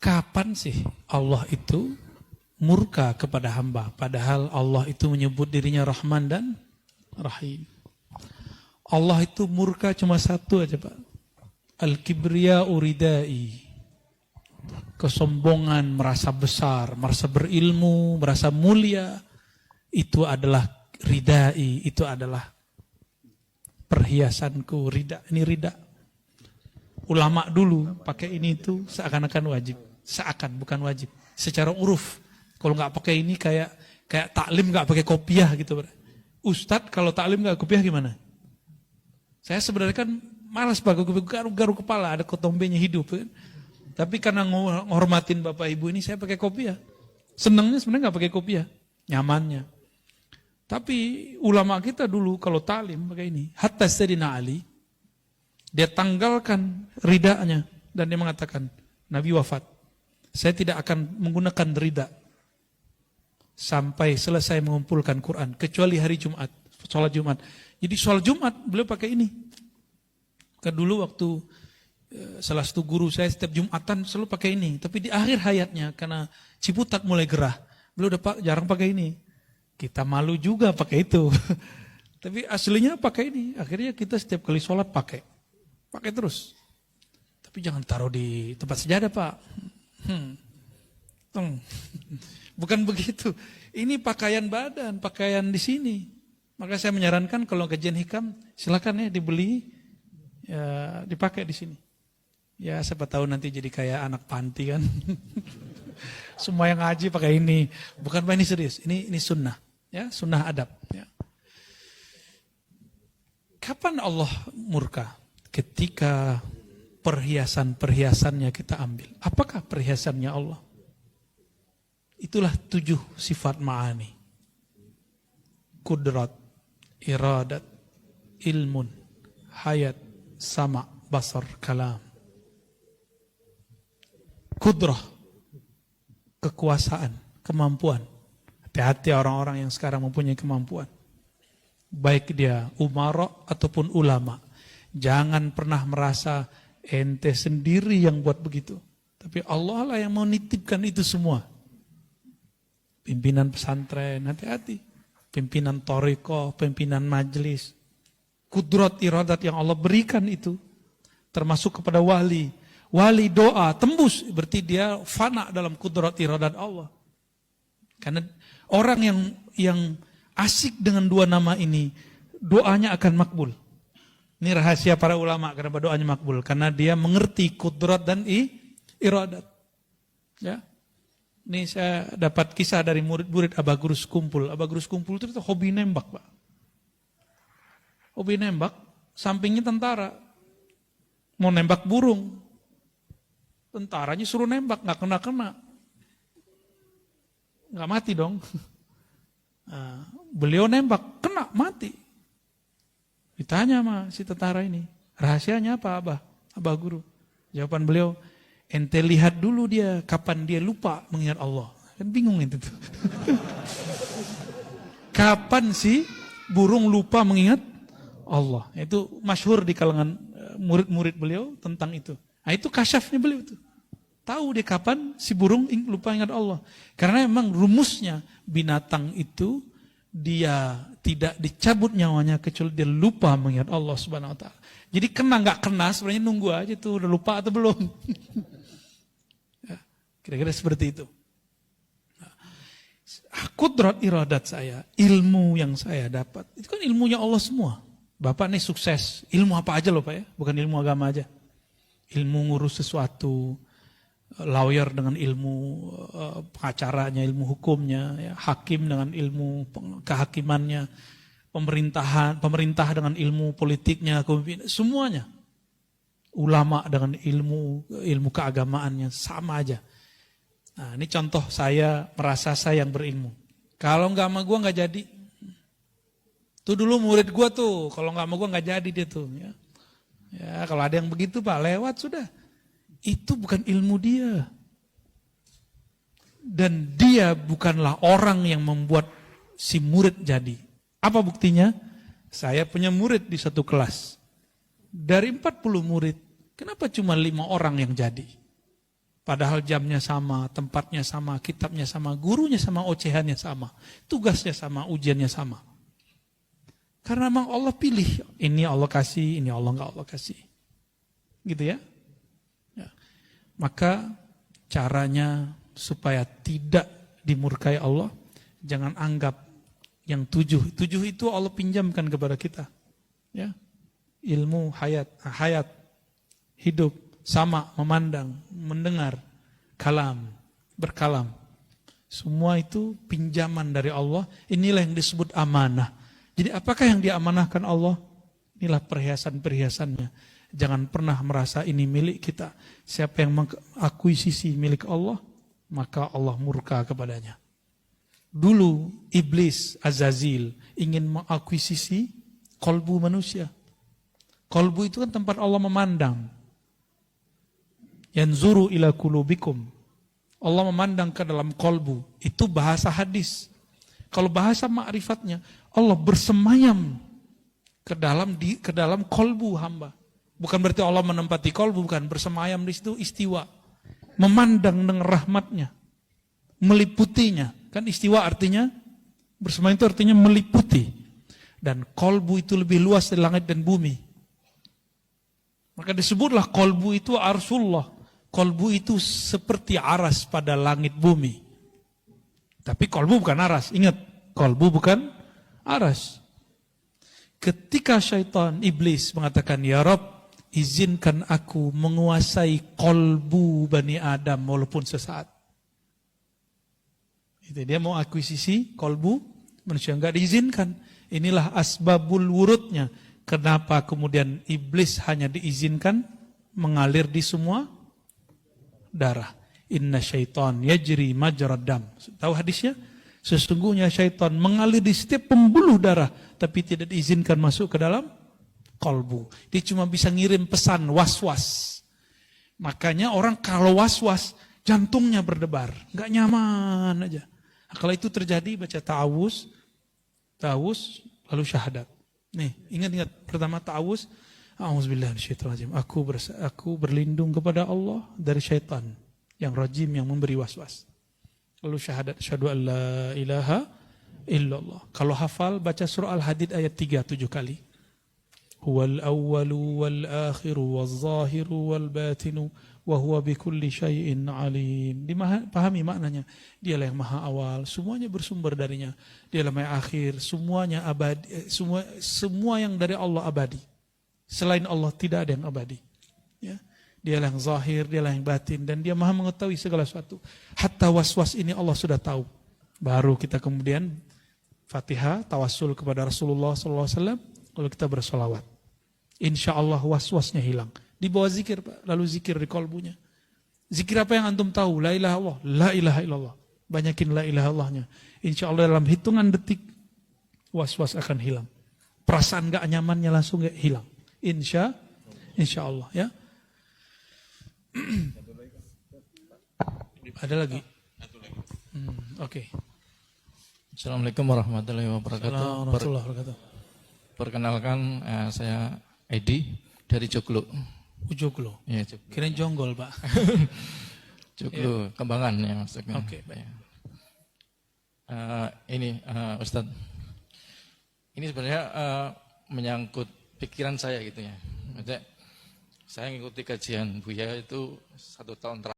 Kapan sih Allah itu murka kepada hamba? Padahal Allah itu menyebut dirinya Rahman dan Rahim. Allah itu murka cuma satu aja, Pak. Al-kibriya uridai. Kesombongan, merasa besar, merasa berilmu, merasa mulia. Itu adalah ridai, itu adalah perhiasanku, rida. Ini rida. Ulama dulu pakai ini itu seakan-akan wajib. Seakan, bukan wajib. Secara uruf. Kalau nggak pakai ini kayak taklim nggak pakai kopiah gitu. Ustadz kalau taklim nggak kopiah gimana? Saya sebenarnya kan malas pakai kopiah, garu kepala, ada kotombenya hidup kan. Tapi karena ngormatin bapak ibu ini saya pakai kopiah. Senangnya sebenarnya nggak pakai kopiah, nyamannya. Tapi ulama kita dulu kalau taklim pakai ini. Hatta Sayyidina Ali, dia tanggalkan ridanya dan dia mengatakan, Nabi wafat. Saya tidak akan menggunakan rida sampai selesai mengumpulkan Quran, kecuali hari Jumat, sholat Jumat. Jadi sholat Jumat beliau pakai ini. Kan dulu waktu salah satu guru saya setiap Jumatan selalu pakai ini. Tapi di akhir hayatnya karena Ciputat mulai gerah, beliau udah jarang pakai ini. Kita malu juga pakai itu. Tapi aslinya pakai ini. Akhirnya kita setiap kali sholat pakai terus. Tapi jangan taruh di tempat sejadah, Pak. Bukan begitu. Ini pakaian badan, pakaian di sini. Maka saya menyarankan kalau kajian hikam, silakan ya dibeli, ya dipakai di sini. Ya siapa tahu nanti jadi kayak anak panti kan. Semua yang ngaji pakai ini. Bukan Pak, ini serius. Ini sunnah, ya sunnah adab. Ya. Kapan Allah murka? Ketika perhiasan-perhiasannya kita ambil. Apakah perhiasannya Allah? Itulah 7 sifat ma'ani. Kudrat, iradat, ilmun, hayat, sama, basar, kalam. Kudrah, kekuasaan, kemampuan. Hati-hati orang-orang yang sekarang mempunyai kemampuan. Baik dia umara ataupun ulama. Jangan pernah merasa ente sendiri yang buat begitu. Tapi Allah lah yang mau nitipkan itu semua. Pimpinan pesantren, hati-hati. Pimpinan thariqah, pimpinan majelis. Kudrat iradat yang Allah berikan itu. Termasuk kepada wali. Wali doa, tembus. Berarti dia fana dalam kudrat iradat Allah. Karena orang yang asik dengan 2 nama ini, doanya akan makbul. Ini rahasia para ulama kenapa doanya makbul. Karena dia mengerti kudrat dan iradat. Ya. Ini saya dapat kisah dari murid-murid Abah Gurus Kumpul. Abah Gurus Kumpul itu hobi nembak, Pak. Hobi nembak, sampingnya tentara. Mau nembak burung. Tentaranya suruh nembak, nggak kena-kena. Nggak mati dong. Nah, beliau nembak, kena, mati. Ditanya sama si tentara ini, rahasianya apa Abah Guru? Jawaban beliau, ente lihat dulu dia kapan dia lupa mengingat Allah. Kan bingung itu tuh. Kapan sih burung lupa mengingat Allah? Itu masyhur di kalangan murid-murid beliau tentang itu. Nah itu kasyafnya beliau tuh. Tahu dia kapan si burung lupa ingat Allah. Karena memang rumusnya binatang itu dia tidak dicabut nyawanya kecuali dia lupa mengingat Allah Subhanahu wa taala. Jadi kena nggak kena sebenarnya nunggu aja tuh udah lupa atau belum. Ya, kira-kira seperti itu. Nah, kudrat iradat saya, ilmu yang saya dapat, itu kan ilmunya Allah semua. Bapak nih sukses, ilmu apa aja loh Pak ya, bukan ilmu agama aja. Ilmu ngurus sesuatu, lawyer dengan ilmu pengacaranya, ilmu hukumnya, ya, hakim dengan ilmu kehakimannya, pemerintah dengan ilmu politiknya, semuanya. Ulama dengan ilmu keagamaannya sama aja. Nah, ini contoh saya merasa saya yang berilmu. Kalau nggak sama gue nggak jadi. Tuh dulu murid gue tuh, kalau nggak sama gue nggak jadi dia tuh. Ya kalau ada yang begitu Pak, lewat sudah. Itu bukan ilmu dia. Dan dia bukanlah orang yang membuat si murid jadi. Apa buktinya? Saya punya murid di satu kelas. Dari 40 murid, kenapa cuma 5 orang yang jadi? Padahal jamnya sama, tempatnya sama, kitabnya sama, gurunya sama, ocehannya sama, tugasnya sama, ujiannya sama. Karena memang Allah pilih, ini Allah kasih, ini Allah nggak Allah kasih. Gitu ya. Ya. Maka caranya supaya tidak dimurkai Allah, jangan anggap yang 7 itu Allah pinjamkan kepada kita. Ya. Ilmu, hayat, hidup, sama, memandang, mendengar, kalam, berkalam. Semua itu pinjaman dari Allah. Inilah yang disebut amanah. Jadi apakah yang diamanahkan Allah? Inilah perhiasan-perhiasannya. Jangan pernah merasa ini milik kita. Siapa yang mengakuisisi milik Allah, maka Allah murka kepadanya. Dulu iblis Azazil ingin mengakuisisi kolbu manusia. Kolbu itu kan tempat Allah memandang. Yanzuru ila qulubikum. Allah memandang ke dalam kolbu. Itu bahasa hadis. Kalau bahasa ma'rifatnya, Allah bersemayam ke dalam kolbu hamba. Bukan berarti Allah menempati kolbu, bukan. Bersemayam di situ istiwa. Memandang dengan rahmatnya. Meliputinya. Kan istiwa artinya, bersemayam itu artinya meliputi. Dan kolbu itu lebih luas dari langit dan bumi. Maka disebutlah kolbu itu arsullah. Kolbu itu seperti aras pada langit bumi. Tapi kolbu bukan aras. Ingat, kolbu bukan aras. Ketika syaitan, iblis mengatakan, ya Rabb, izinkan aku menguasai kolbu Bani Adam walaupun sesaat. Itu dia mau akuisisi kolbu manusia, enggak diizinkan. Inilah asbabul wurudnya. Kenapa kemudian iblis hanya diizinkan mengalir di semua darah. Inna syaitan yajri majrad dam. Tahu hadisnya? Sesungguhnya syaitan mengalir di setiap pembuluh darah, tapi tidak diizinkan masuk ke dalam kolbu. Dia cuma bisa ngirim pesan was-was. Makanya orang kalau was-was, jantungnya berdebar. Nggak nyaman aja. Nah, kalau itu terjadi, baca ta'awuz, lalu syahadat. Nih, ingat-ingat. Pertama ta'awuz, a'udzubillahiminasyaitonirrajim. Aku berlindung kepada Allah dari syaitan yang rajim, yang memberi was-was. Lalu syahadat, asyhadu an la ilaha illallah. Kalau hafal, baca surah Al-Hadid ayat 3 7 kali. Huwal awwalu wal akhiru wal zahiru wal batinu wa huwa bikulli syai'in alim. Dipahami maknanya. Dialah yang maha awal, semuanya bersumber darinya. Dialah maha akhir, semuanya abadi, semua yang dari Allah abadi. Selain Allah tidak ada yang abadi. Ya. Dialah yang zahir, dialah yang batin, dan dia maha mengetahui segala sesuatu. Hatta was-was ini Allah sudah tahu. Baru kita kemudian Fatihah, tawassul kepada Rasulullah SAW, lalu kita bersolawat. Insya Allah was-wasnya hilang. Di bawah zikir, Pak. Lalu zikir di kolbunya. Zikir apa yang antum tahu? La ilaha Allah, la ilaha illallah. Banyakin la ilaha Allahnya. Insya Allah dalam hitungan detik, was-was akan hilang. Perasaan gak nyamannya langsung hilang. Insya Allah ya. Ada lagi? Oke. Assalamualaikum warahmatullahi wabarakatuh. Perkenalkan, saya Edi dari Joglo. Joglo? Ya, Joglo. Kirain Jonggol, Pak. Joglo, ya. Kembangan ya maksudnya. Oke, baik. Ini Ustadz, ini sebenarnya menyangkut pikiran saya gitu ya. Maksudnya, saya mengikuti kajian Buya itu 1 tahun terakhir.